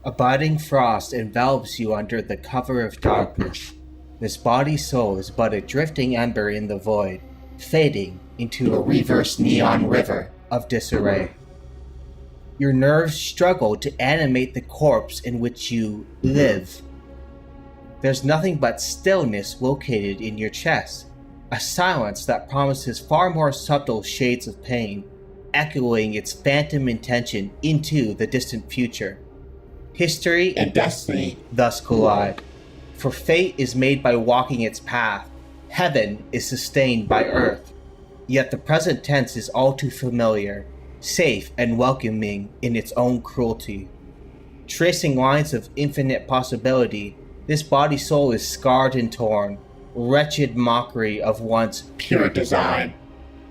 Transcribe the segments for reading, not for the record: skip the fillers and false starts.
Abiding frost envelops you under the cover of darkness. This body-soul is but a drifting ember in the void, fading into a reverse neon river of disarray. Your nerves struggle to animate the corpse in which you live. There's nothing but stillness located in your chest, a silence that promises far more subtle shades of pain, echoing its phantom intention into the distant future. History and destiny thus collide, for fate is made by walking its path, heaven is sustained by earth, yet the present tense is all too familiar, safe and welcoming in its own cruelty. Tracing lines of infinite possibility, this body-soul is scarred and torn, wretched mockery of once pure design.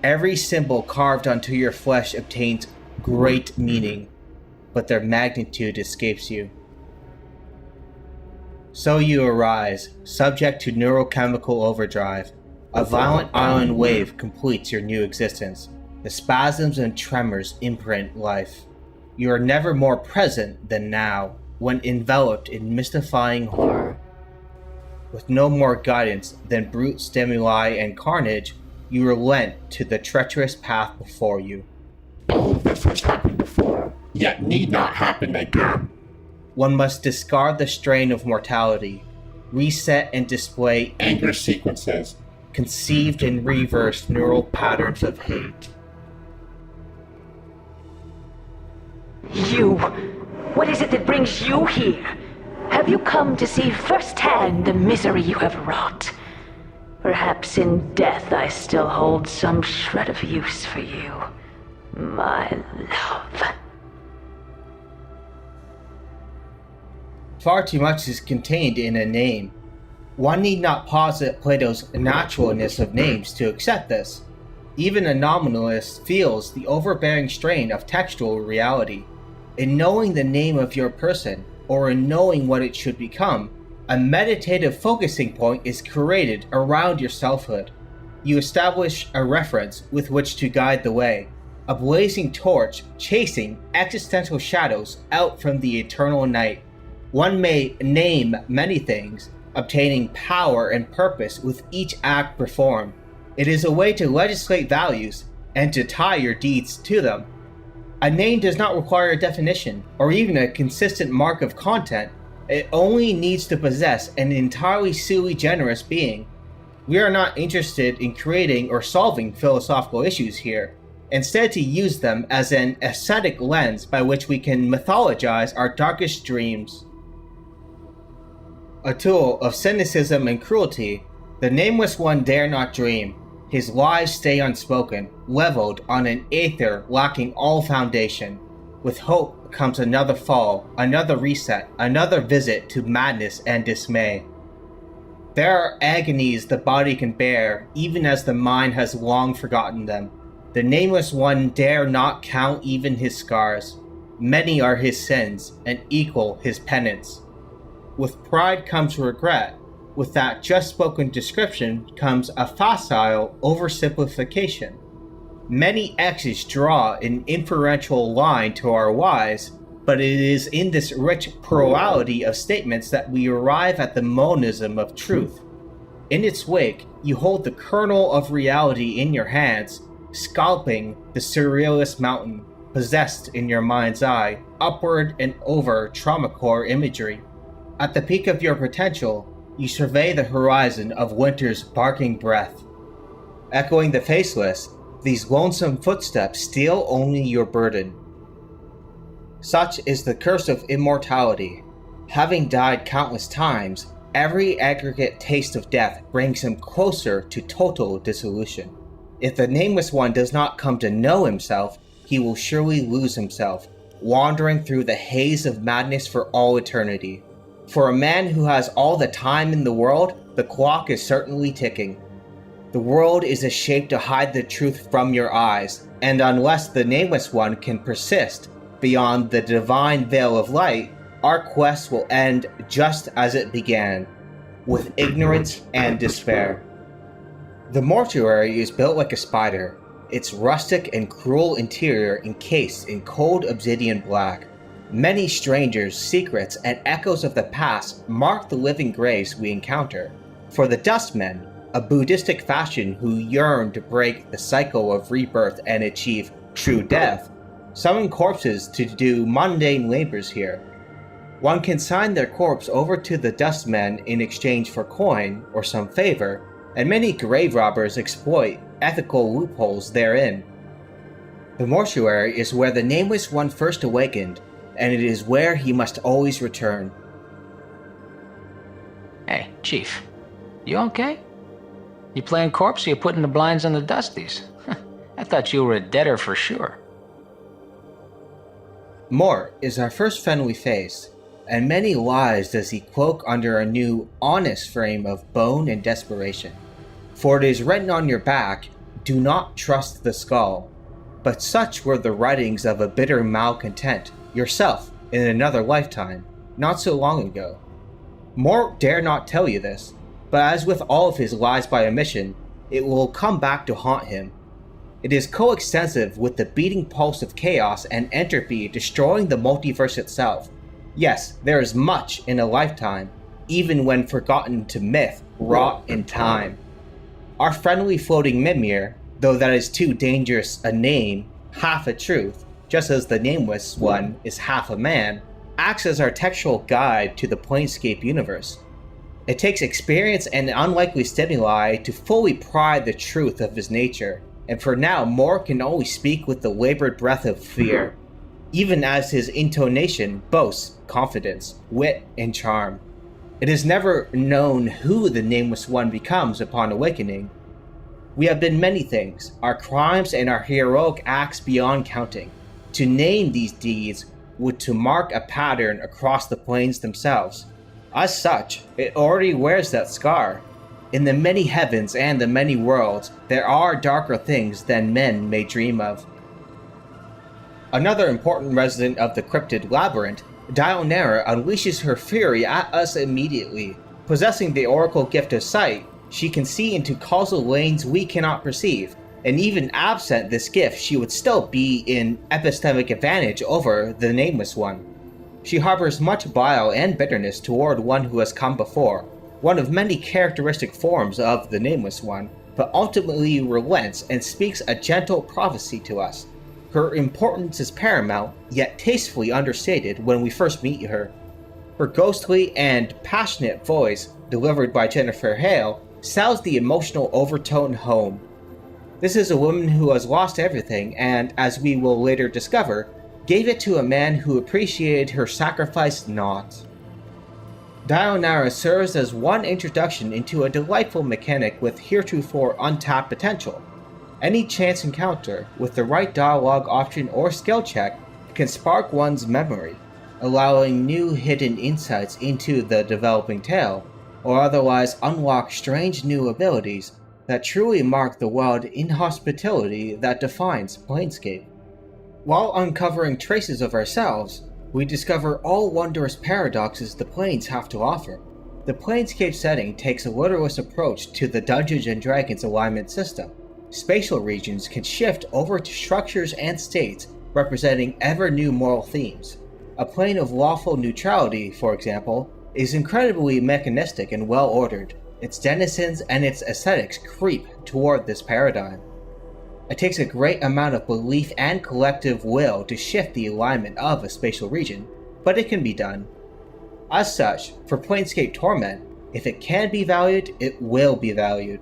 Every symbol carved onto your flesh obtains great meaning, but their magnitude escapes you. So you arise, subject to neurochemical overdrive. A violent island wave completes your new existence. The spasms and tremors imprint life. You are never more present than now, when enveloped in mystifying horror. With no more guidance than brute stimuli and carnage, you relent to the treacherous path before you. All of this has happened before, yet need not happen again. One must discard the strain of mortality, reset and display anger sequences, conceived and reversed neural patterns of hate. You! What is it that brings you here? Have you come to see firsthand the misery you have wrought? Perhaps in death I still hold some shred of use for you, my love. Far too much is contained in a name. One need not posit Plato's naturalness of names to accept this. Even a nominalist feels the overbearing strain of textual reality. In knowing the name of your person, or in knowing what it should become, a meditative focusing point is created around your selfhood. You establish a reference with which to guide the way, a blazing torch chasing existential shadows out from the eternal night. One may name many things, obtaining power and purpose with each act performed. It is a way to legislate values and to tie your deeds to them. A name does not require a definition or even a consistent mark of content. It only needs to possess an entirely sui generis being. We are not interested in creating or solving philosophical issues here, instead to use them as an aesthetic lens by which we can mythologize our darkest dreams. A tool of cynicism and cruelty, the Nameless One dare not dream. His lies stay unspoken, leveled on an aether lacking all foundation. With hope comes another fall, another reset, another visit to madness and dismay. There are agonies the body can bear, even as the mind has long forgotten them. The Nameless One dare not count even his scars. Many are his sins, and equal his penance. With pride comes regret. With that just-spoken description comes a facile oversimplification. Many X's draw an inferential line to our Y's, but it is in this rich plurality of statements that we arrive at the monism of truth. In its wake, you hold the kernel of reality in your hands, scalping the surrealist mountain, possessed in your mind's eye, upward and over trauma core imagery. At the peak of your potential, you survey the horizon of winter's barking breath. Echoing the faceless, these lonesome footsteps steal only your burden. Such is the curse of immortality. Having died countless times, every aggregate taste of death brings him closer to total dissolution. If the Nameless One does not come to know himself, he will surely lose himself, wandering through the haze of madness for all eternity. For a man who has all the time in the world, the clock is certainly ticking. The world is a shape to hide the truth from your eyes, and unless the Nameless One can persist beyond the divine veil of light, our quest will end just as it began, with ignorance and despair. The mortuary is built like a spider, its rustic and cruel interior encased in cold obsidian black. Many strangers, secrets, and echoes of the past mark the living graves we encounter. For the Dustmen, a Buddhistic faction who yearn to break the cycle of rebirth and achieve true death, summon corpses to do mundane labors here. One can sign their corpse over to the Dustmen in exchange for coin or some favor, and many grave robbers exploit ethical loopholes therein. The mortuary is where the Nameless One first awakened, and it is where he must always return. Hey, Chief. You okay? You playing corpse or you putting the blinds on the Dusties? I thought you were a deader for sure. Mort is our first friend we face, and many lies does he cloak under a new, honest frame of bone and desperation. For it is written on your back, "Do not trust the skull." But such were the writings of a bitter malcontent, yourself, in another lifetime, not so long ago. Mort dare not tell you this, but as with all of his lies by omission, it will come back to haunt him. It is coextensive with the beating pulse of chaos and entropy destroying the multiverse itself. Yes, there is much in a lifetime, even when forgotten to myth, rot in time. Our friendly floating Mimir, though that is too dangerous a name, half a truth, just as the Nameless One is half a man, acts as our textual guide to the Planescape universe. It takes experience and unlikely stimuli to fully pry the truth of his nature, and for now Mort can only speak with the labored breath of fear, even as his intonation boasts confidence, wit, and charm. It is never known who the Nameless One becomes upon awakening. We have been many things, our crimes and our heroic acts beyond counting. To name these deeds would to mark a pattern across the planes themselves. As such, it already wears that scar. In the many heavens and the many worlds, there are darker things than men may dream of. Another important resident of the cryptid labyrinth, Dionera unleashes her fury at us immediately. Possessing the oracle gift of sight, she can see into causal lanes we cannot perceive, and even absent this gift she would still be in epistemic advantage over the Nameless One. She harbors much bile and bitterness toward one who has come before, one of many characteristic forms of the Nameless One, but ultimately relents and speaks a gentle prophecy to us. Her importance is paramount, yet tastefully understated when we first meet her. Her ghostly and passionate voice, delivered by Jennifer Hale, sells the emotional overtone home. This is a woman who has lost everything and, as we will later discover, gave it to a man who appreciated her sacrifice not. Dionara serves as one introduction into a delightful mechanic with heretofore untapped potential. Any chance encounter, with the right dialogue option or skill check, can spark one's memory, allowing new hidden insights into the developing tale, or otherwise unlock strange new abilities that truly mark the wild inhospitality that defines Planescape. While uncovering traces of ourselves, we discover all wondrous paradoxes the planes have to offer. The Planescape setting takes a literalist approach to the Dungeons & Dragons alignment system. Spatial regions can shift over to structures and states representing ever-new moral themes. A plane of lawful neutrality, for example, is incredibly mechanistic and well-ordered. Its denizens and its aesthetics creep toward this paradigm. It takes a great amount of belief and collective will to shift the alignment of a spatial region, but it can be done. As such, for Planescape Torment, if it can be valued, it will be valued.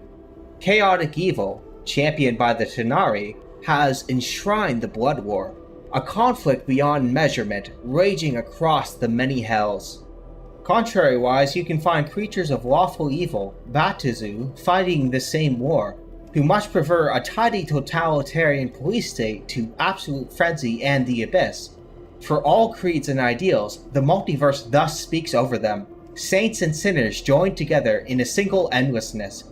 Chaotic evil, championed by the Tenari, has enshrined the Blood War, a conflict beyond measurement raging across the many hells. Contrariwise, you can find creatures of lawful evil, Batizu, fighting the same war, who much prefer a tidy totalitarian police state to absolute frenzy and the abyss. For all creeds and ideals, the multiverse thus speaks over them, saints and sinners joined together in a single endlessness.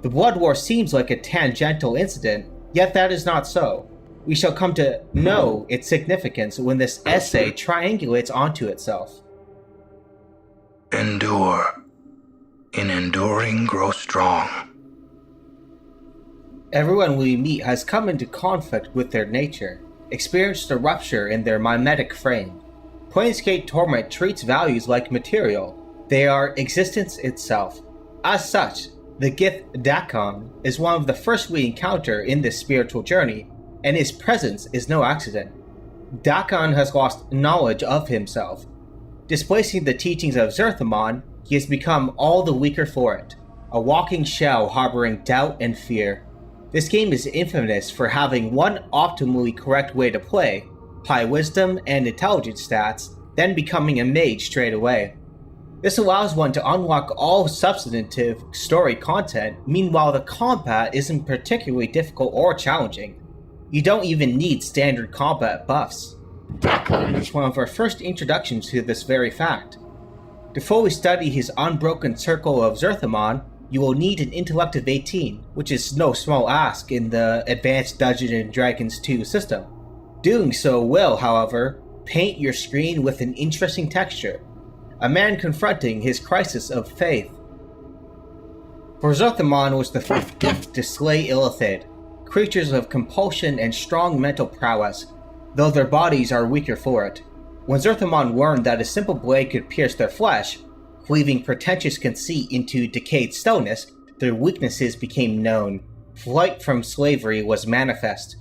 The Blood War seems like a tangential incident, yet that is not so. We shall come to know its significance when this essay triangulates onto itself. Endure. In enduring, grow strong. Everyone we meet has come into conflict with their nature, experienced a rupture in their mimetic frame. Planescape Torment treats values like material. They are existence itself. As such, the Gith Dakon is one of the first we encounter in this spiritual journey, and his presence is no accident. Dakon has lost knowledge of himself. Displacing the teachings of Zerthamon, he has become all the weaker for it, a walking shell harboring doubt and fear. This game is infamous for having one optimally correct way to play, high wisdom and intelligence stats, then becoming a mage straight away. This allows one to unlock all substantive story content, meanwhile the combat isn't particularly difficult or challenging. You don't even need standard combat buffs. Dakon It's one of our first introductions to this very fact. To fully study his unbroken circle of Zerthamon, you will need an intellect of 18, which is no small ask in the Advanced Dungeons & Dragons 2 system. Doing so will, however, paint your screen with an interesting texture. A man confronting his crisis of faith. For Zerthamon was the fifth gift to slay Illithid, creatures of compulsion and strong mental prowess, though their bodies are weaker for it. When Zerthamon learned that a simple blade could pierce their flesh, cleaving pretentious conceit into decayed stillness, their weaknesses became known. Flight from slavery was manifest.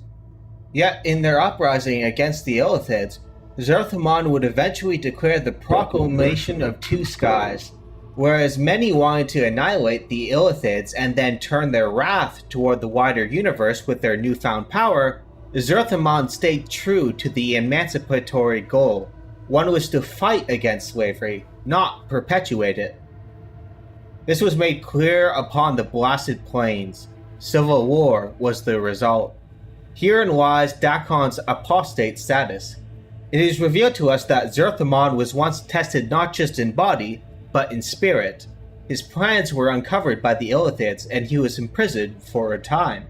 Yet, in their uprising against the Illithids, Zerthamon would eventually declare the proclamation of two skies. Whereas many wanted to annihilate the Illithids and then turn their wrath toward the wider universe with their newfound power, Zerthamon stayed true to the emancipatory goal. One was to fight against slavery, not perpetuate it. This was made clear upon the blasted plains. Civil war was the result. Herein lies Dakon's apostate status. It is revealed to us that Zerthamon was once tested not just in body, but in spirit. His plans were uncovered by the Illithids and he was imprisoned for a time.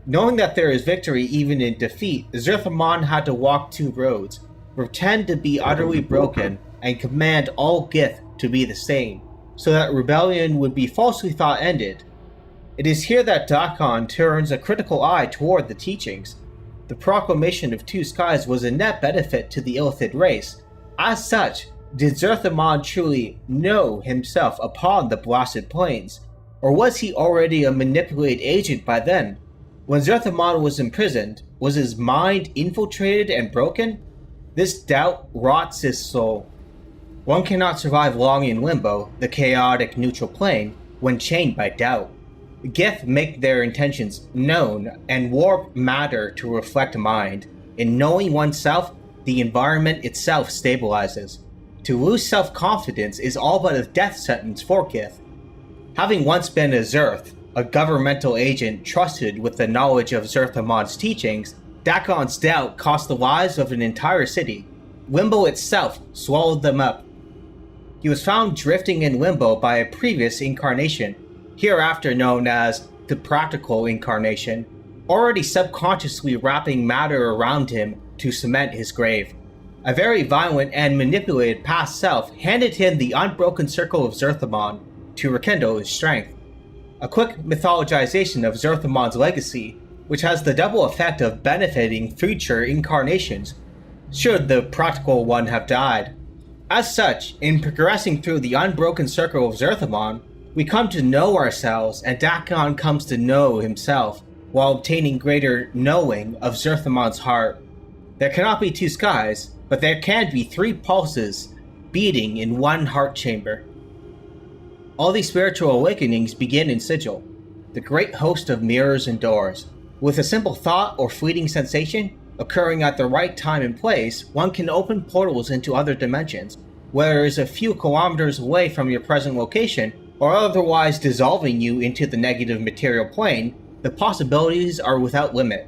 Knowing that there is victory even in defeat, Zerthamon had to walk two roads, pretend to be utterly broken, and command all Gith to be the same, so that rebellion would be falsely thought ended. It is here that Dakon turns a critical eye toward the teachings. The proclamation of two skies was a net benefit to the Illithid race. As such, did Zerthamon truly know himself upon the blasted plains, or was he already a manipulated agent by then? When Zerthamon was imprisoned, was his mind infiltrated and broken? This doubt rots his soul. One cannot survive long in limbo, the chaotic neutral plane, when chained by doubt. Gith make their intentions known and warp matter to reflect mind. In knowing oneself, the environment itself stabilizes. To lose self-confidence is all but a death sentence for Gith. Having once been a Zerth, a governmental agent trusted with the knowledge of Zerthamon's teachings, Dakon's doubt cost the lives of an entire city. Limbo itself swallowed them up. He was found drifting in limbo by a previous incarnation, hereafter known as the practical incarnation, already subconsciously wrapping matter around him to cement his grave. A very violent and manipulated past self handed him the unbroken circle of Zerthamon to rekindle his strength. A quick mythologization of Zerthamon's legacy, which has the double effect of benefiting future incarnations, should the practical one have died. As such, in progressing through the unbroken circle of Zerthamon, we come to know ourselves and Dakon comes to know himself, while obtaining greater knowing of Zerthamon's heart. There cannot be two skies, but there can be three pulses beating in one heart chamber. All these spiritual awakenings begin in Sigil, the great host of mirrors and doors. With a simple thought or fleeting sensation, occurring at the right time and place, one can open portals into other dimensions, whether it is a few kilometers away from your present location, or otherwise dissolving you into the negative material plane. The possibilities are without limit.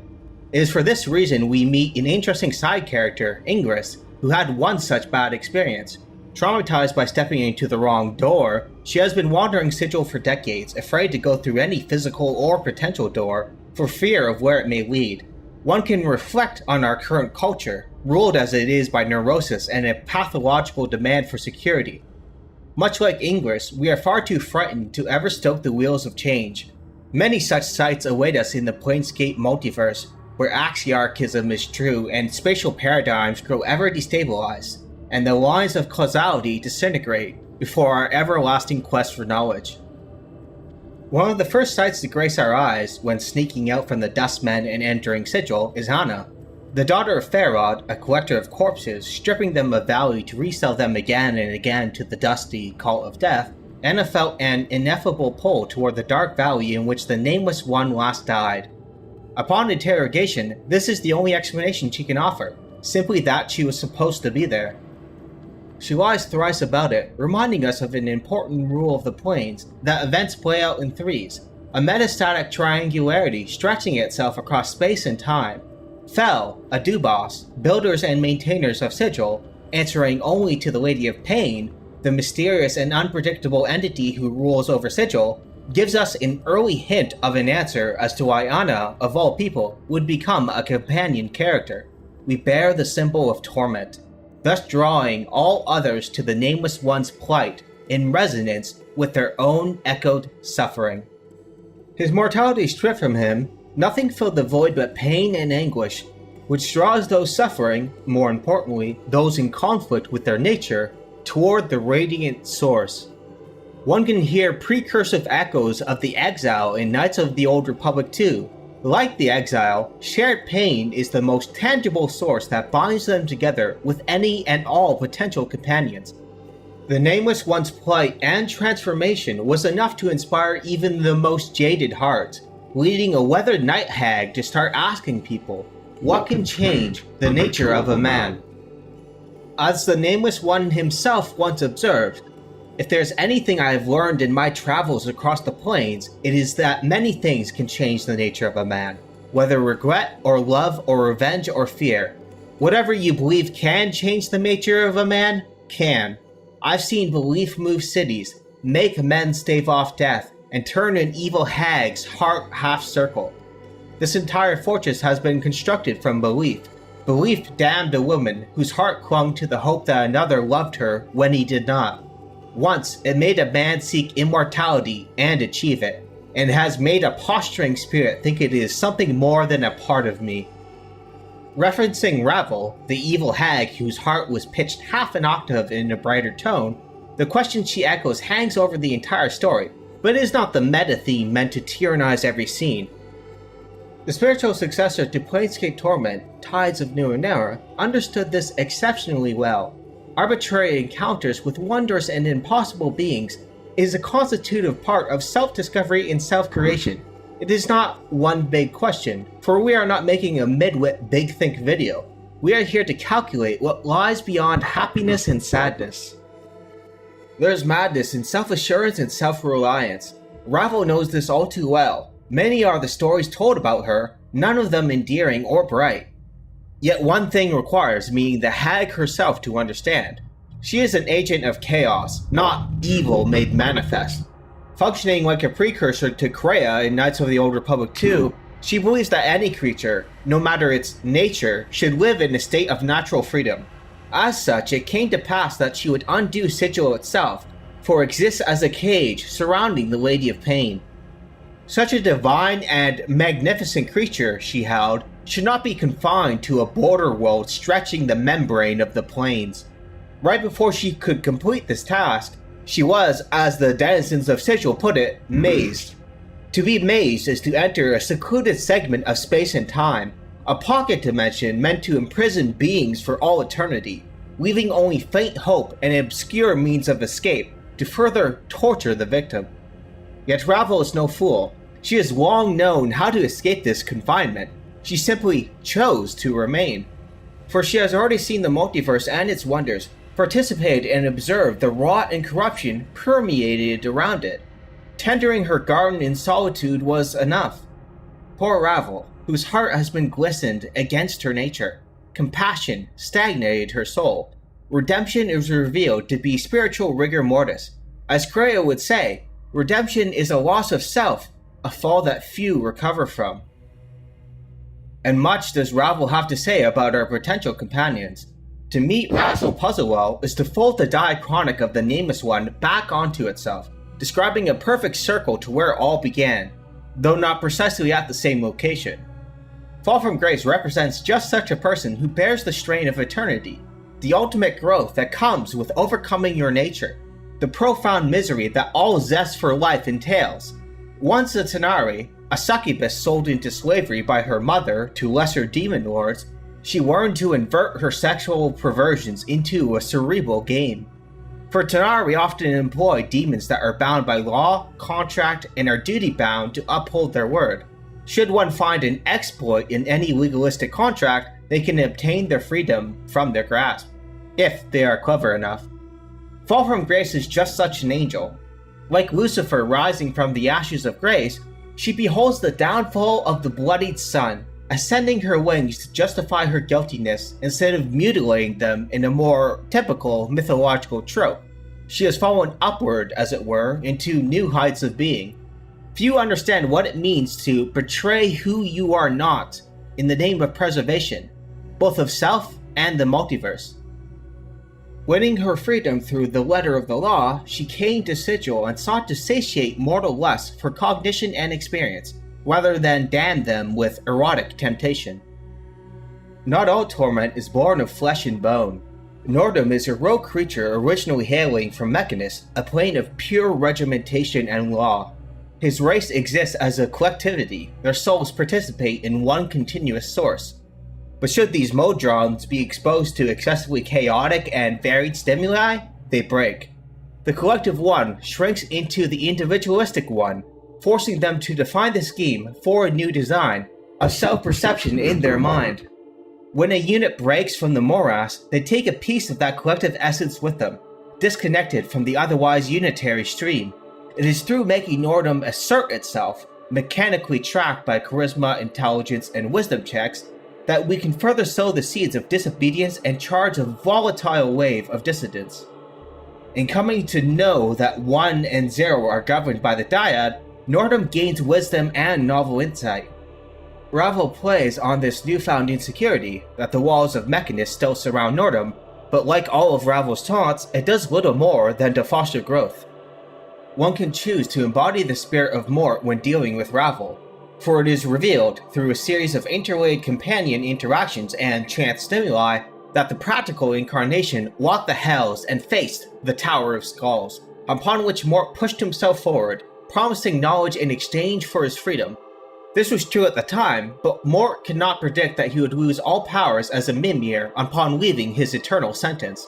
It is for this reason we meet an interesting side character, Ingress, who had one such bad experience. Traumatized by stepping into the wrong door, she has been wandering Sigil for decades, afraid to go through any physical or potential door, for fear of where it may lead. One can reflect on our current culture, ruled as it is by neurosis and a pathological demand for security. Much like Ingress, we are far too frightened to ever stoke the wheels of change. Many such sights await us in the Planescape multiverse, where axiarchism is true and spatial paradigms grow ever destabilized, and the lines of causality disintegrate before our everlasting quest for knowledge. One of the first sights to grace our eyes when sneaking out from the Dustmen and entering Sigil is Anna, the daughter of Farod, a collector of corpses, stripping them of value to resell them again and again to the dusty cult of death. Anna felt an ineffable pull toward the dark valley in which the Nameless One last died. Upon interrogation, this is the only explanation she can offer, simply that she was supposed to be there. She lies thrice about it, reminding us of an important rule of the planes, that events play out in threes, a metastatic triangularity stretching itself across space and time. Fel, a Dubos, builders and maintainers of Sigil, answering only to the Lady of Pain, the mysterious and unpredictable entity who rules over Sigil, gives us an early hint of an answer as to why Anna, of all people, would become a companion character. We bear the symbol of torment, thus drawing all others to the Nameless One's plight in resonance with their own echoed suffering. His mortality stripped from him, nothing filled the void but pain and anguish, which draws those suffering, more importantly, those in conflict with their nature, toward the radiant source. One can hear precursive echoes of the exile in Knights of the Old Republic too. Like the exile, shared pain is the most tangible source that binds them together with any and all potential companions. The Nameless One's plight and transformation was enough to inspire even the most jaded hearts, leading a weathered night hag to start asking people, what can change the nature of a man? As the Nameless One himself once observed, if there's anything I have learned in my travels across the planes, it is that many things can change the nature of a man, whether regret or love or revenge or fear. Whatever you believe can change the nature of a man, can. I've seen belief move cities, make men stave off death, and turn an evil hag's heart half-circle. This entire fortress has been constructed from belief. Belief damned a woman whose heart clung to the hope that another loved her when he did not. Once, it made a man seek immortality and achieve it, and has made a posturing spirit think it is something more than a part of me. Referencing Ravel, the evil hag whose heart was pitched half an octave in a brighter tone, the question she echoes hangs over the entire story, but is not the meta-theme meant to tyrannize every scene. The spiritual successor to Planescape Torment, Tides of Numenera, understood this exceptionally well. Arbitrary encounters with wondrous and impossible beings is a constitutive part of self-discovery and self-creation. It is not one big question, for we are not making a mid-wit big think video. We are here to calculate what lies beyond happiness and sadness. There's madness in self-assurance and self-reliance. Ravel knows this all too well. Many are the stories told about her, none of them endearing or bright. Yet one thing requires me, the hag herself, to understand. She is an agent of chaos, not evil made manifest. Functioning like a precursor to Kreia in Knights of the Old Republic 2, she believes that any creature, no matter its nature, should live in a state of natural freedom. As such, it came to pass that she would undo Sigil itself, for it exists as a cage surrounding the Lady of Pain. Such a divine and magnificent creature, she held, should not be confined to a border world stretching the membrane of the plains. Right before she could complete this task, she was, as the denizens of Sigil put it, mazed. To be mazed is to enter a secluded segment of space and time, a pocket dimension meant to imprison beings for all eternity, leaving only faint hope and obscure means of escape to further torture the victim. Yet Ravel is no fool. She has long known how to escape this confinement. She simply chose to remain. For she has already seen the multiverse and its wonders, participated and observed the rot and corruption permeated around it. Tendering her garden in solitude was enough. Poor Ravel, whose heart has been glistened against her nature. Compassion stagnated her soul. Redemption is revealed to be spiritual rigor mortis. As Kreia would say, redemption is a loss of self, a fall that few recover from. And much does Ravel have to say about our potential companions. To meet Razzle Puzzlewell is to fold the diachronic of the Nameless One back onto itself, describing a perfect circle to where it all began, though not precisely at the same location. Fall from Grace represents just such a person who bears the strain of eternity, the ultimate growth that comes with overcoming your nature, the profound misery that all zest for life entails. Once a Tanar'ri, a succubus sold into slavery by her mother to lesser demon lords, she learned to invert her sexual perversions into a cerebral game. For Tanar'ri often employ demons that are bound by law, contract, and are duty-bound to uphold their word. Should one find an exploit in any legalistic contract, they can obtain their freedom from their grasp, if they are clever enough. Fall from Grace is just such an angel. Like Lucifer rising from the ashes of grace, she beholds the downfall of the bloodied sun, ascending her wings to justify her guiltiness instead of mutilating them in a more typical mythological trope. She has fallen upward, as it were, into new heights of being. Few understand what it means to betray who you are not in the name of preservation, both of self and the multiverse. Winning her freedom through the letter of the law, she came to Sigil and sought to satiate mortal lust for cognition and experience, rather than damn them with erotic temptation. Not all torment is born of flesh and bone. Nordum is a rogue creature originally hailing from Mechanus, a plane of pure regimentation and law. His race exists as a collectivity, their souls participate in one continuous source. But should these modrons be exposed to excessively chaotic and varied stimuli, they break. The collective one shrinks into the individualistic one, forcing them to define the scheme for a new design, a self-perception in their mind. When a unit breaks from the morass, they take a piece of that collective essence with them, disconnected from the otherwise unitary stream. It is through making Nordum assert itself, mechanically tracked by charisma, intelligence, and wisdom checks, that we can further sow the seeds of disobedience and charge a volatile wave of dissidence. In coming to know that 1 and 0 are governed by the dyad, Nordum gains wisdom and novel insight. Ravel plays on this newfound insecurity that the walls of Mechanus still surround Nordum, but like all of Ravel's taunts, it does little more than to foster growth. One can choose to embody the spirit of Mort when dealing with Ravel, for it is revealed through a series of interlaid companion interactions and chance stimuli that the practical incarnation walked the hells and faced the Tower of Skulls, upon which Mort pushed himself forward, promising knowledge in exchange for his freedom. This was true at the time, but Mort could not predict that he would lose all powers as a Mimir upon leaving his eternal sentence.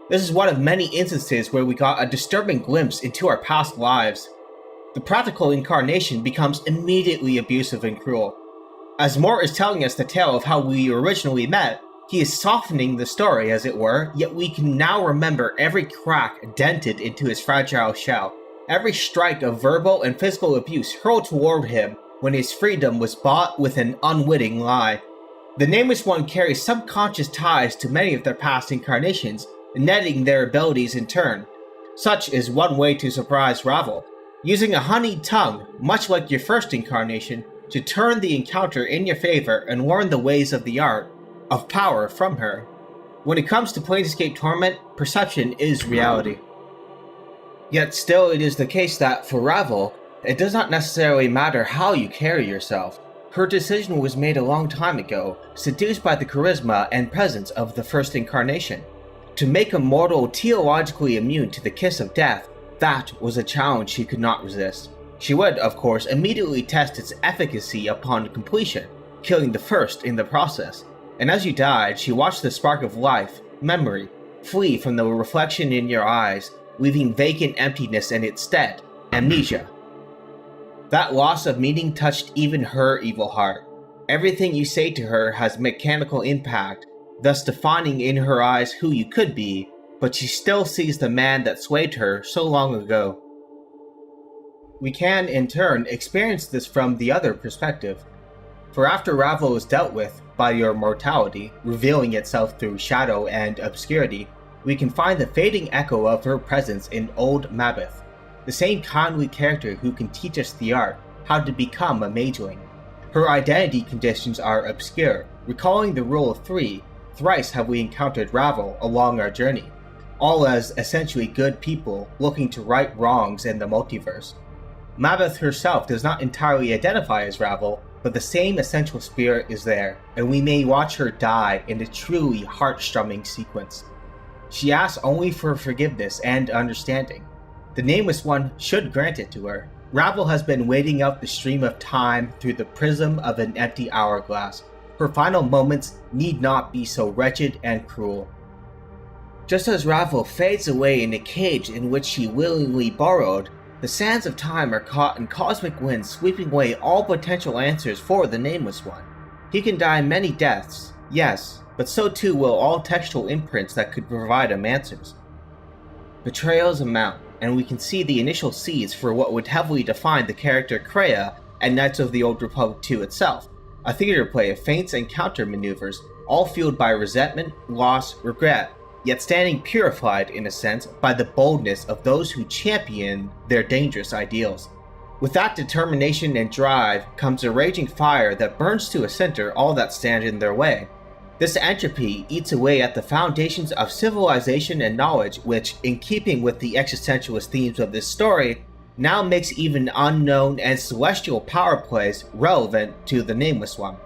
This is one of many instances where we got a disturbing glimpse into our past lives. The practical incarnation becomes immediately abusive and cruel. As Mort is telling us the tale of how we originally met, he is softening the story, as it were, yet we can now remember every crack dented into his fragile shell, every strike of verbal and physical abuse hurled toward him when his freedom was bought with an unwitting lie. The Nameless One carries subconscious ties to many of their past incarnations, netting their abilities in turn. Such is one way to surprise Ravel, using a honeyed tongue, much like your first incarnation, to turn the encounter in your favor and learn the ways of the art of power from her. When it comes to Planescape Torment, perception is reality. Yet still it is the case that, for Ravel, it does not necessarily matter how you carry yourself. Her decision was made a long time ago, seduced by the charisma and presence of the first incarnation. To make a mortal teleologically immune to the kiss of death, that was a challenge she could not resist. She would, of course, immediately test its efficacy upon completion, killing the first in the process. And as you died, she watched the spark of life, memory, flee from the reflection in your eyes, leaving vacant emptiness in its stead, amnesia. That loss of meaning touched even her evil heart. Everything you say to her has mechanical impact, thus defining in her eyes who you could be, but she still sees the man that swayed her so long ago. We can, in turn, experience this from the other perspective. For after Ravel is dealt with by your mortality, revealing itself through shadow and obscurity, we can find the fading echo of her presence in old Mabeth, the same kindly character who can teach us the art, how to become a mageling. Her identity conditions are obscure, recalling the rule of three. Thrice have we encountered Ravel along our journey, all as essentially good people looking to right wrongs in the multiverse. Mabeth herself does not entirely identify as Ravel, but the same essential spirit is there, and we may watch her die in a truly heart-strumming sequence. She asks only for forgiveness and understanding. The Nameless One should grant it to her. Ravel has been waiting out the stream of time through the prism of an empty hourglass. Her final moments need not be so wretched and cruel. Just as Ravel fades away in a cage in which she willingly burrowed, the sands of time are caught in cosmic winds sweeping away all potential answers for the Nameless One. He can die many deaths, yes, but so too will all textual imprints that could provide him answers. Betrayals amount, and we can see the initial seeds for what would heavily define the character Kreia and Knights of the Old Republic 2 itself, a theater play of feints and counter maneuvers, all fueled by resentment, loss, regret, yet standing purified, in a sense, by the boldness of those who champion their dangerous ideals. With that determination and drive comes a raging fire that burns to a center all that stand in their way. This entropy eats away at the foundations of civilization and knowledge, which, in keeping with the existentialist themes of this story, now makes even unknown and celestial power plays relevant to the Nameless One.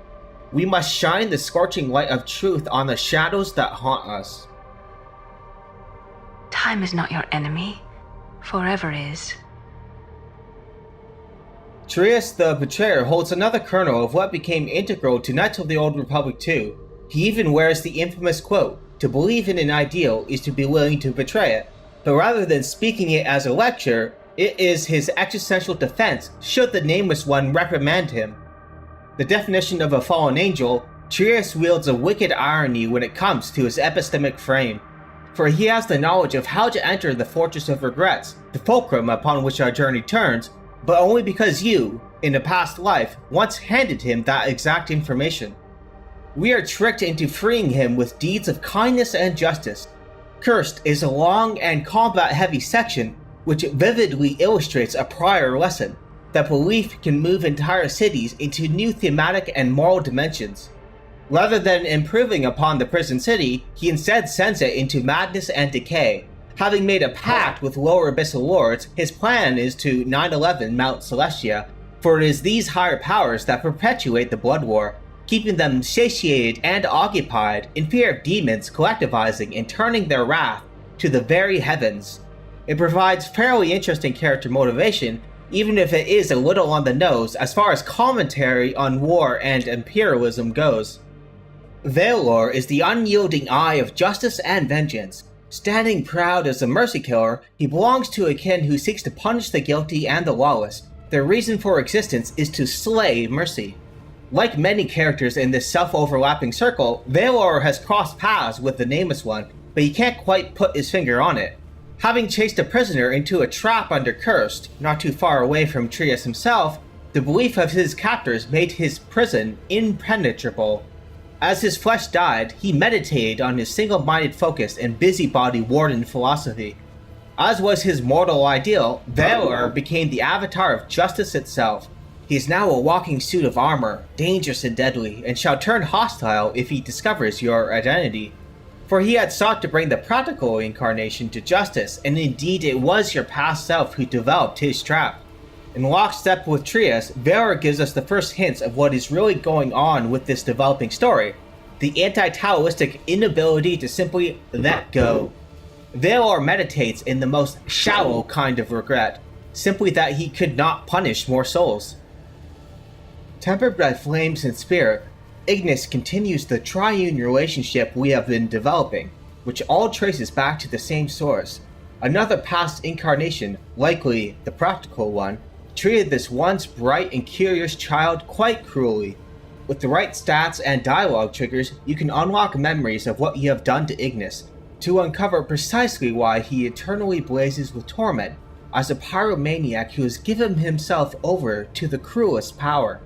We must shine the scorching light of truth on the shadows that haunt us. Time is not your enemy. Forever is. Trias the Betrayer holds another kernel of what became integral to Knights of the Old Republic 2. He even wears the infamous quote, "To believe in an ideal is to be willing to betray it," but rather than speaking it as a lecture, it is his existential defense should the Nameless One reprimand him. The definition of a fallen angel, Trias wields a wicked irony when it comes to his epistemic frame, for he has the knowledge of how to enter the Fortress of Regrets, the fulcrum upon which our journey turns, but only because you, in a past life, once handed him that exact information. We are tricked into freeing him with deeds of kindness and justice. Cursed is a long and combat-heavy section which vividly illustrates a prior lesson, that belief can move entire cities into new thematic and moral dimensions. Rather than improving upon the prison city, he instead sends it into madness and decay. Having made a pact with lower abyssal lords, his plan is to 9/11 Mount Celestia, for it is these higher powers that perpetuate the blood war, keeping them satiated and occupied in fear of demons collectivizing and turning their wrath to the very heavens. It provides fairly interesting character motivation, even if it is a little on the nose as far as commentary on war and imperialism goes. Valor is the unyielding eye of justice and vengeance. Standing proud as a mercy killer, he belongs to a kin who seeks to punish the guilty and the lawless. Their reason for existence is to slay mercy. Like many characters in this self-overlapping circle, Valor has crossed paths with the Nameless One, but he can't quite put his finger on it. Having chased a prisoner into a trap under Cursed, not too far away from Trias himself, the belief of his captors made his prison impenetrable. As his flesh died, he meditated on his single-minded focus and busybody warden philosophy. As was his mortal ideal, Valor became the avatar of justice itself. He is now a walking suit of armor, dangerous and deadly, and shall turn hostile if he discovers your identity. For he had sought to bring the practical incarnation to justice, and indeed it was your past self who developed his trap. In lockstep with Trias, Valor gives us the first hints of what is really going on with this developing story, the anti-taoistic inability to simply let go. Valor meditates in the most shallow kind of regret, simply that he could not punish more souls. Tempered by flames and spirit, Ignis continues the triune relationship we have been developing, which all traces back to the same source. Another past incarnation, likely the practical one, treated this once bright and curious child quite cruelly. With the right stats and dialogue triggers, you can unlock memories of what you have done to Ignis, to uncover precisely why he eternally blazes with torment, as a pyromaniac who has given himself over to the cruelest power.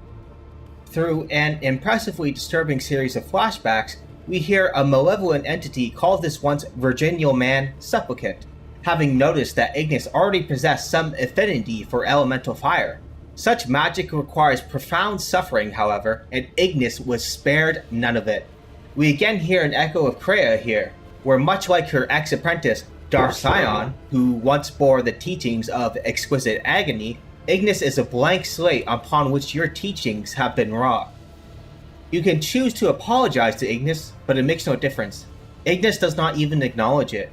Through an impressively disturbing series of flashbacks, we hear a malevolent entity call this once virginal man supplicant, having noticed that Ignis already possessed some affinity for elemental fire. Such magic requires profound suffering, however, and Ignis was spared none of it. We again hear an echo of Kreia here, where much like her ex-apprentice Darcion, who once bore the teachings of exquisite agony, Ignis is a blank slate upon which your teachings have been wrought. You can choose to apologize to Ignis, but it makes no difference. Ignis does not even acknowledge it.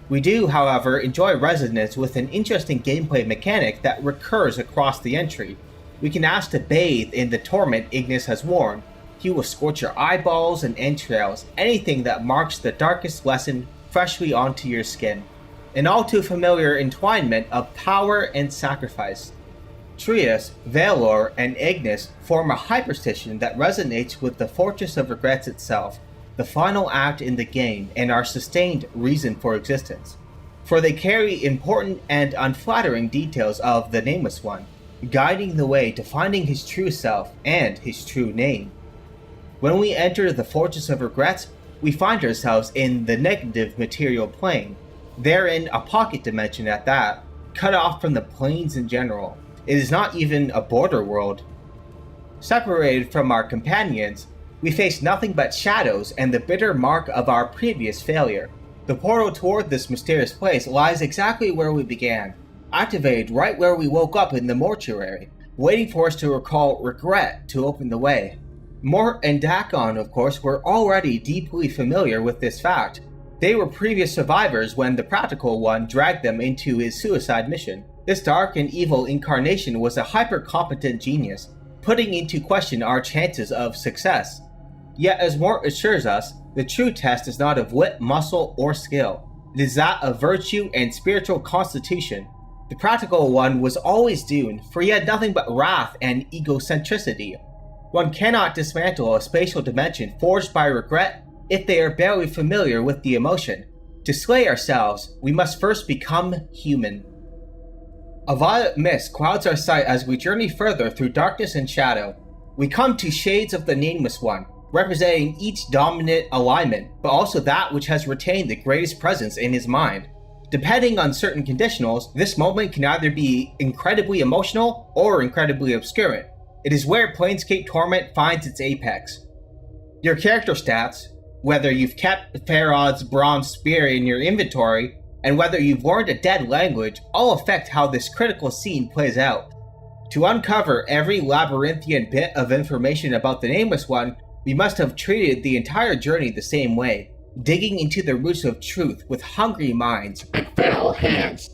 We do, however, enjoy resonance with an interesting gameplay mechanic that recurs across the entry. We can ask to bathe in the torment Ignis has worn. He will scorch your eyeballs and entrails, anything that marks the darkest lesson freshly onto your skin. An all too familiar entwinement of power and sacrifice. Trias, Valor, and Ignis form a hyperstition that resonates with the Fortress of Regrets itself, the final act in the game and our sustained reason for existence. For they carry important and unflattering details of the Nameless One, guiding the way to finding his true self and his true name. When we enter the Fortress of Regrets, we find ourselves in the negative material plane, therein a pocket dimension at that, cut off from the planes in general. It is not even a border world. Separated from our companions, we face nothing but shadows and the bitter mark of our previous failure. The portal toward this mysterious place lies exactly where we began, activated right where we woke up in the mortuary, waiting for us to recall regret to open the way. Mort and Dakon, of course, were already deeply familiar with this fact. They were previous survivors when the Practical One dragged them into his suicide mission. This dark and evil incarnation was a hyper-competent genius, putting into question our chances of success. Yet as Mort assures us, the true test is not of wit, muscle, or skill. It is that of virtue and spiritual constitution. The Practical One was always doomed, for he had nothing but wrath and egocentricity. One cannot dismantle a spatial dimension forged by regret if they are barely familiar with the emotion. To slay ourselves, we must first become human. A violet mist clouds our sight as we journey further through darkness and shadow. We come to shades of the Nameless One, representing each dominant alignment, but also that which has retained the greatest presence in his mind. Depending on certain conditionals, this moment can either be incredibly emotional or incredibly obscurant. It is where Planescape Torment finds its apex. Your character stats, whether you've kept Farod's bronze spear in your inventory, and whether you've learned a dead language, all affect how this critical scene plays out. To uncover every labyrinthian bit of information about the Nameless One, we must have treated the entire journey the same way, digging into the roots of truth with hungry minds and feral hands.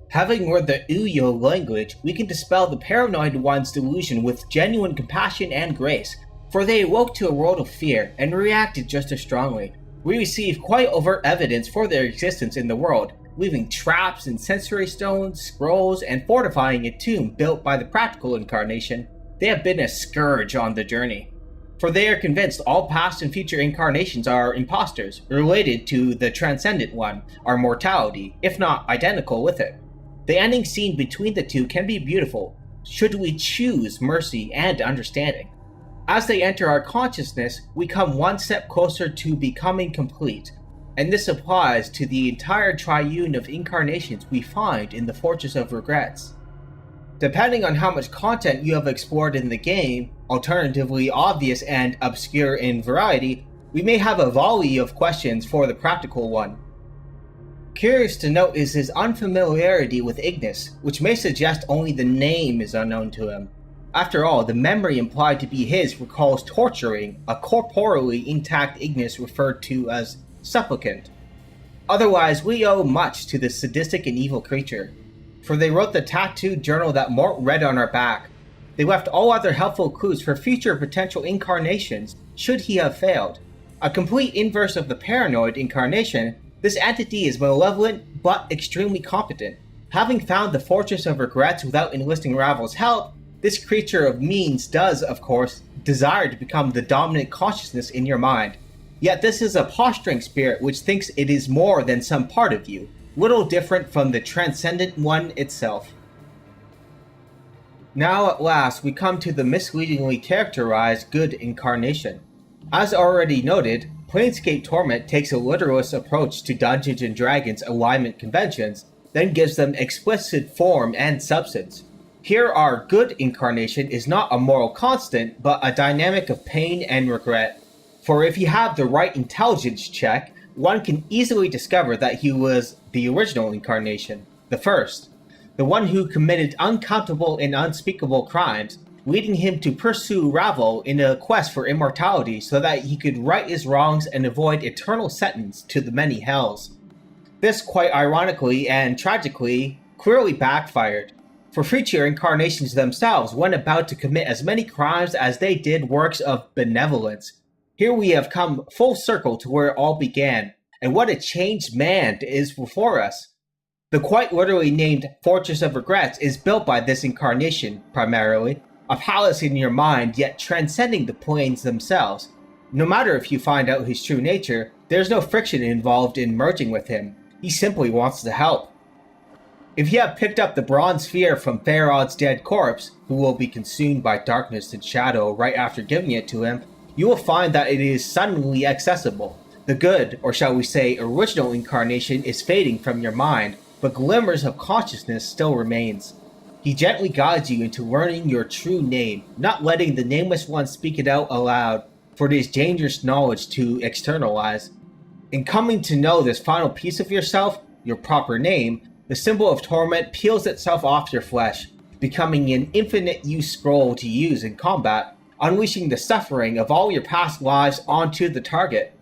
Having learned the Uyo language, we can dispel the paranoid one's delusion with genuine compassion and grace, for they awoke to a world of fear and reacted just as strongly. We receive quite overt evidence for their existence in the world, leaving traps and sensory stones, scrolls, and fortifying a tomb built by the Practical Incarnation. They have been a scourge on the journey, for they are convinced all past and future incarnations are imposters, related to the Transcendent One, our mortality, if not identical with it. The ending scene between the two can be beautiful, should we choose mercy and understanding. As they enter our consciousness, we come one step closer to becoming complete, and this applies to the entire triune of incarnations we find in the Fortress of Regrets. Depending on how much content you have explored in the game, alternatively obvious and obscure in variety, we may have a volley of questions for the Practical One. Curious to note is his unfamiliarity with Ignis, which may suggest only the name is unknown to him. After all, the memory implied to be his recalls torturing a corporeally intact Ignis referred to as supplicant. Otherwise, we owe much to this sadistic and evil creature, for they wrote the tattooed journal that Mort read on our back. They left all other helpful clues for future potential incarnations should he have failed. A complete inverse of the paranoid incarnation, this entity is malevolent but extremely competent. Having found the Fortress of Regrets without enlisting Ravel's help, this creature of means does, of course, desire to become the dominant consciousness in your mind. Yet this is a posturing spirit which thinks it is more than some part of you, little different from the Transcendent One itself. Now at last we come to the misleadingly characterized good incarnation. As already noted, Planescape Torment takes a literalist approach to Dungeons & Dragons alignment conventions, then gives them explicit form and substance. Here our good incarnation is not a moral constant, but a dynamic of pain and regret. For if you have the right intelligence check, one can easily discover that he was the original incarnation, the first, the one who committed uncountable and unspeakable crimes, leading him to pursue Ravel in a quest for immortality so that he could right his wrongs and avoid eternal sentence to the many hells. This, quite ironically and tragically, clearly backfired, for future incarnations themselves went about to commit as many crimes as they did works of benevolence. Here we have come full circle to where it all began, and what a changed man is before us. The quite literally named Fortress of Regrets is built by this incarnation, primarily, a palace in your mind yet transcending the planes themselves. No matter if you find out his true nature, there's no friction involved in merging with him. He simply wants to help. If you have picked up the bronze sphere from Ferod's dead corpse, who will be consumed by darkness and shadow right after giving it to him, you will find that it is suddenly accessible. The good, or shall we say original incarnation, is fading from your mind, but glimmers of consciousness still remains. He gently guides you into learning your true name, not letting the Nameless One speak it out aloud, for it is dangerous knowledge to externalize. In coming to know this final piece of yourself, your proper name, the symbol of torment peels itself off your flesh, becoming an infinite use scroll to use in combat, unleashing the suffering of all your past lives onto the target.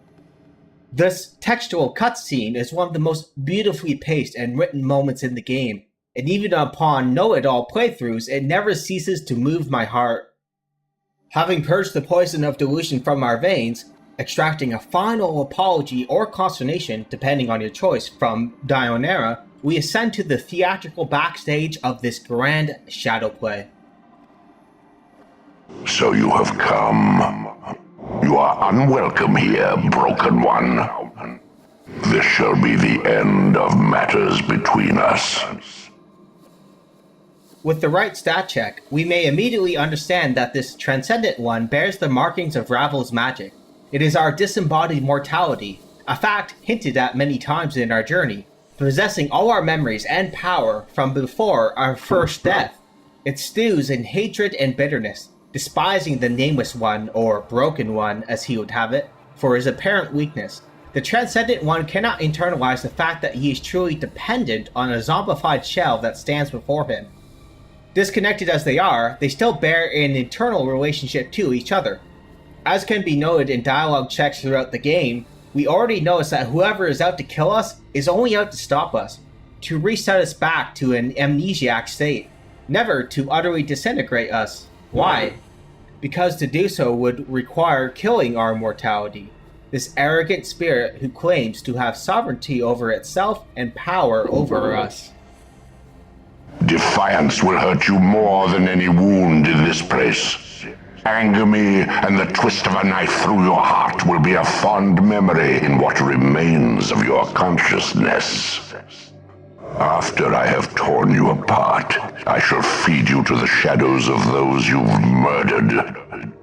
This textual cutscene is one of the most beautifully paced and written moments in the game, and even upon know-it-all playthroughs, it never ceases to move my heart. Having purged the poison of delusion from our veins, extracting a final apology or consternation, depending on your choice, from Dionera, we ascend to the theatrical backstage of this grand shadow play. So you have come. You are unwelcome here, Broken One. This shall be the end of matters between us. With the right stat check, we may immediately understand that this Transcendent One bears the markings of Ravel's magic. It is our disembodied mortality, a fact hinted at many times in our journey, possessing all our memories and power from before our first death. It stews in hatred and bitterness, despising the Nameless One, or Broken One as he would have it, for his apparent weakness. The Transcendent One cannot internalize the fact that he is truly dependent on a zombified shell that stands before him. Disconnected as they are, they still bear an internal relationship to each other. As can be noted in dialogue checks throughout the game, we already notice that whoever is out to kill us is only out to stop us, to reset us back to an amnesiac state, never to utterly disintegrate us. Why? Because to do so would require killing our mortality, this arrogant spirit who claims to have sovereignty over itself and power over us. Defiance will hurt you more than any wound in this place. Anger me, and the twist of a knife through your heart will be a fond memory in what remains of your consciousness. After I have torn you apart, I shall feed you to the shadows of those you've murdered.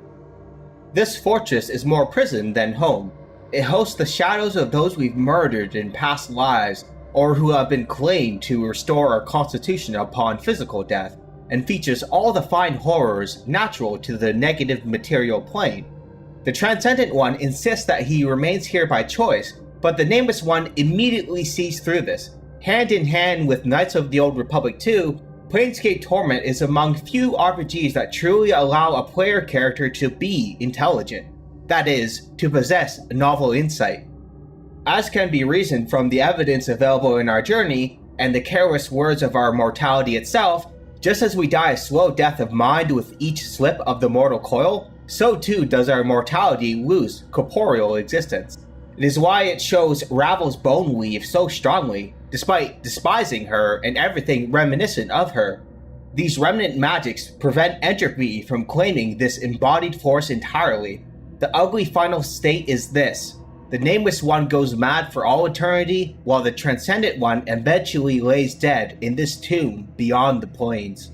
This fortress is more prison than home. It hosts the shadows of those we've murdered in past lives, or who have been claimed to restore our constitution upon physical death, and features all the fine horrors natural to the negative material plane. The Transcendent One insists that he remains here by choice, but the Nameless One immediately sees through this. Hand in hand with Knights of the Old Republic 2, Planescape Torment is among few RPGs that truly allow a player character to be intelligent. That is, to possess novel insight. As can be reasoned from the evidence available in our journey, and the careless words of our mortality itself, just as we die a slow death of mind with each slip of the mortal coil, so too does our mortality lose corporeal existence. It is why it shows Ravel's bone weave so strongly, despite despising her and everything reminiscent of her. These remnant magics prevent entropy from claiming this embodied force entirely. The ugly final state is this: the Nameless One goes mad for all eternity, while the Transcendent One eventually lays dead in this tomb beyond the planes.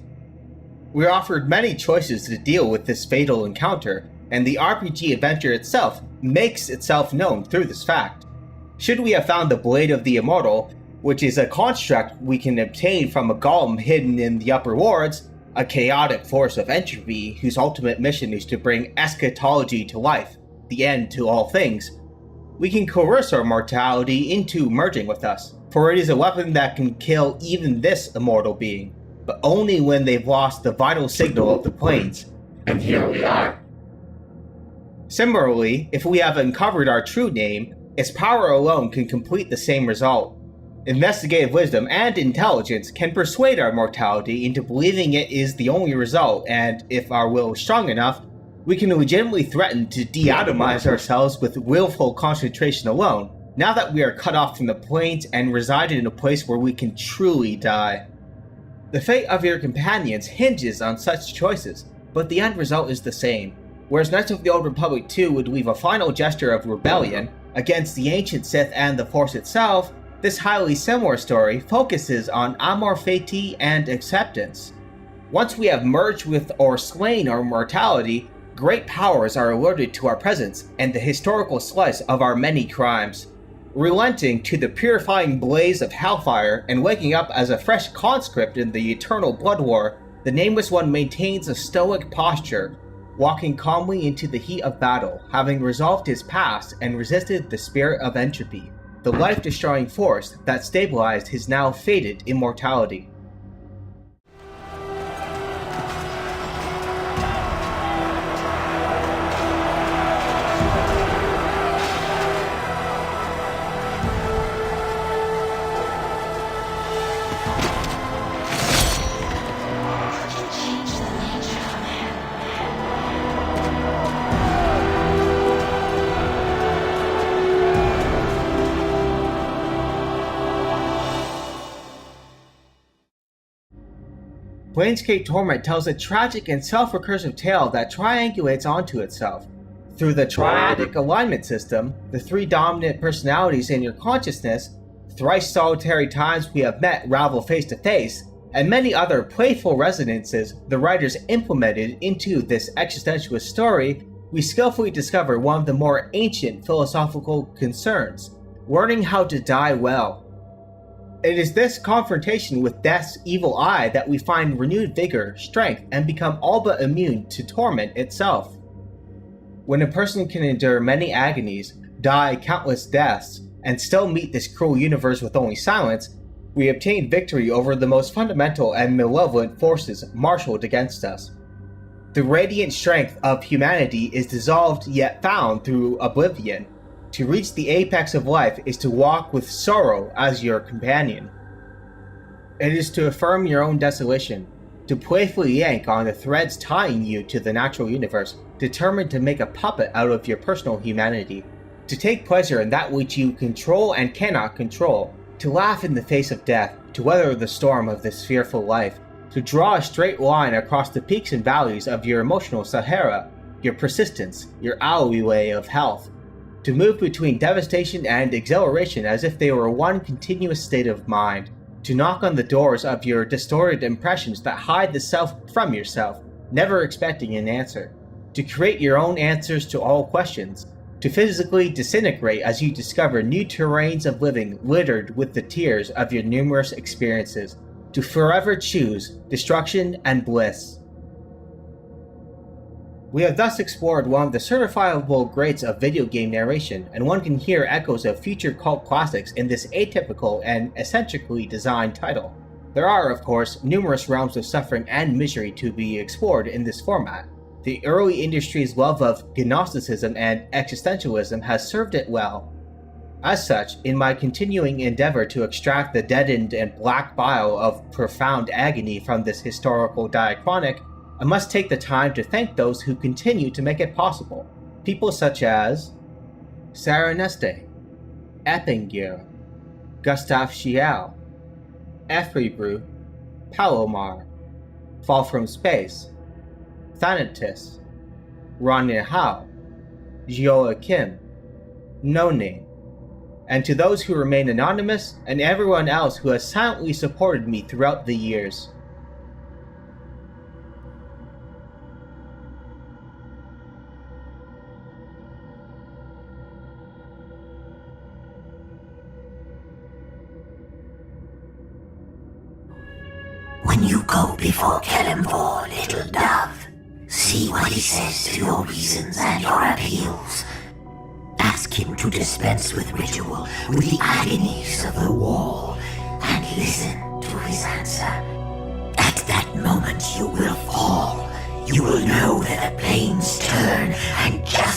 We're offered many choices to deal with this fatal encounter, and the RPG adventure itself makes itself known through this fact. Should we have found the Blade of the Immortal, which is a construct we can obtain from a golem hidden in the upper wards, a chaotic force of entropy whose ultimate mission is to bring eschatology to life, the end to all things, we can coerce our mortality into merging with us, for it is a weapon that can kill even this immortal being, but only when they've lost the vital signal of the planes, And here we are. Similarly, if we have uncovered our true name, its power alone can complete the same result. Investigative wisdom and intelligence can persuade our mortality into believing it is the only result, and if our will is strong enough, we can legitimately threaten to de-atomize ourselves with willful concentration alone, now that we are cut off from the planes and reside in a place where we can truly die. The fate of your companions hinges on such choices, but the end result is the same. Whereas Knights of the Old Republic 2 would leave a final gesture of rebellion against the ancient Sith and the Force itself, this highly similar story focuses on amor fati and acceptance. Once we have merged with or slain our mortality, great powers are alerted to our presence and the historical slice of our many crimes. Relenting to the purifying blaze of hellfire and waking up as a fresh conscript in the eternal blood war, the Nameless One maintains a stoic posture, walking calmly into the heat of battle, having resolved his past and resisted the spirit of entropy, the life-destroying force that stabilized his now fated immortality. Planescape Torment tells a tragic and self-recursive tale that triangulates onto itself. Through the triadic alignment system, the three dominant personalities in your consciousness, thrice solitary times we have met ravel face to face, and many other playful resonances the writers implemented into this existentialist story, we skillfully discover one of the more ancient philosophical concerns: learning how to die well. It is this confrontation with death's evil eye that we find renewed vigor, strength, and become all but immune to torment itself. When a person can endure many agonies, die countless deaths, and still meet this cruel universe with only silence, we obtain victory over the most fundamental and malevolent forces marshaled against us. The radiant strength of humanity is dissolved yet found through oblivion. To reach the apex of life is to walk with sorrow as your companion. It is to affirm your own desolation, to playfully yank on the threads tying you to the natural universe, determined to make a puppet out of your personal humanity, to take pleasure in that which you control and cannot control, to laugh in the face of death, to weather the storm of this fearful life, to draw a straight line across the peaks and valleys of your emotional Sahara, your persistence, your alleyway of health, to move between devastation and exhilaration as if they were one continuous state of mind, to knock on the doors of your distorted impressions that hide the self from yourself, never expecting an answer, to create your own answers to all questions, to physically disintegrate as you discover new terrains of living littered with the tears of your numerous experiences, to forever choose destruction and bliss. We have thus explored one of the certifiable greats of video game narration, and one can hear echoes of future cult classics in this atypical and eccentrically designed title. There are, of course, numerous realms of suffering and misery to be explored in this format. The early industry's love of Gnosticism and existentialism has served it well. As such, in my continuing endeavor to extract the deadened and black bile of profound agony from this historical diachronic, I must take the time to thank those who continue to make it possible. People such as Sarah Neste, Eppinger, Gustav Schial, Efribrew, Palomar, Fall from Space, Thanatos, Ronja Hao, Gioa Kim, No Name, and to those who remain anonymous and everyone else who has silently supported me throughout the years. When you go before Kelemvor, little dove, see what he says to your reasons and your appeals. Ask him to dispense with ritual, with the agonies of the wall, and listen to his answer. At that moment you will fall you will know that the planes turn and just